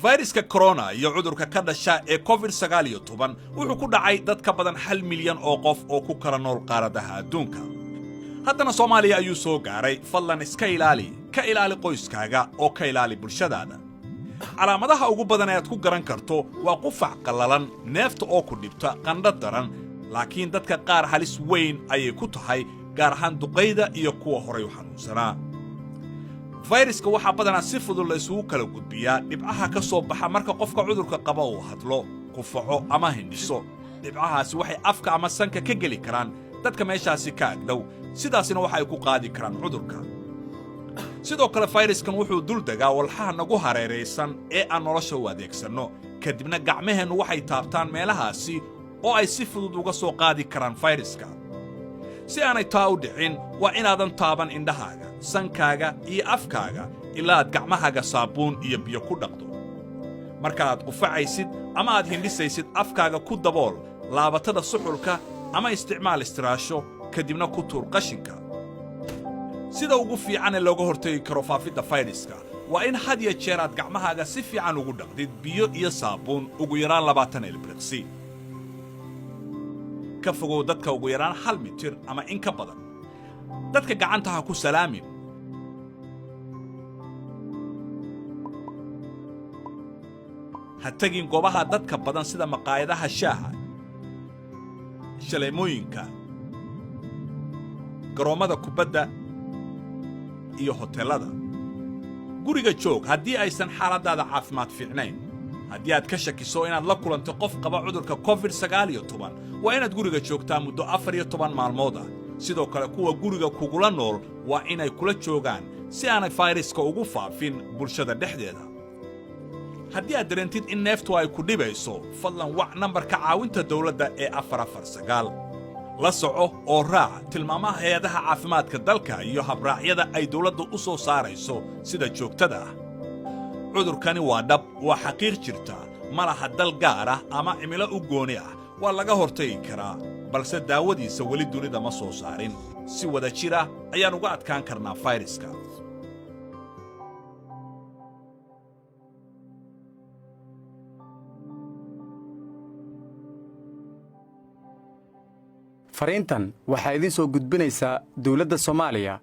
fayraska corona iyo cudurka ka dhasha ee COVID-19 wuxuu ku dhacay dad ka badan 1 milyan oo qof oo ku kala nool qaaradaha adduunka. haddana Soomaaliya ayuu soo gaaray. fadlan iska ilaali qoyskaaga oo ka ilaali bulshadaada. calaamadaha ugu badan ee aad ku garan karto waa qufac qallalan, neefta oo ku dhibta, qandho daran, laakiin dadka qaar halis weyn ayay ku tahay, gaar ahaan duqeyda iyo kuwa horay u xanuunsanaa. fayraska waxaa badanaa si fudud la isugu kala gudbiyaa dhibcaha ka soo baxa marka qofka cudurka qaba uu hadlo, qufaco ama hindhiso. dhibcahaasi waxay afka ama sanka ka geli karaan dadka meeshaasi ka agdhow, sidaasina waxa ay ku qaadi karaan cudurka. sidoo kale fayraskan wuxuu dul degaa walxaha nagu hareeraysan ee aan nolosha u adeegsanno, kadibna gacmaheennu waxay taabtaan meelahaasi oo ay si fudud uga soo qaadi karaan fayraska. si aanay taa u dhicin, waa inaadan taaban indhahaaga, sankaaga iyo afkaaga ilaa aad gacmahaaga saabuun iyo biyo ku dhaqdo. markaaad qufacaysid ama aad hindhisaysid, afkaaga ku dabool laabatada suxulka ama isticmaal istiraasho, kadibna ku tuur qashinka. sida ugu fiican ee looga hortagi karo faafidda fayraska waa in had iyo jeer aad gacmahaaga si fiican ugu dhaqdid biyo iyo saabuun ugu yaraan 20 ilbiriqsi. ka fogow dadka ugu yaraan 1 mitir ama in ka badan. dadka gacanta ha ku salaamin. ha tagin goobaha dadka badan sida maqaayadaha shaaha, shaleemooyinka, garoomada kubadda iyo hoteelada. guriga joog haddii aysan xaaladaada caafimaad fiicnayn. haddii aad ka shakiso inaad la kulanto qof qaba cudurka COVID-19, waa inaad guriga joogtaa muddo 14 maalmood ah. sidoo kale kuwa guriga kugula nool waa inay kula joogaan si aanay fayraska ugu faafin bulshada dhexdeeda. haddii aad dareentid in neeftu ay ku dhibayso, fadlan wac nambarka caawinta dawladda ee 449. la soco oo raac tilmaamaha hay'adaha caafimaadka dalka iyo habraacyada ay dawladdu u soo saarayso sida joogtada ah. cudurkani waa dhab, waa xaqiiq jirta, ma laha dal gaar ah ama cimilo u gooni ah. waa laga hortagi karaa, balse daawadiisa weli dunida ma soo saarin. si wada jir ah ayaan uga adkaan karnaa fayraska. fariintan waxaa idin soo gudbinaysaa dawladda Soomaaliya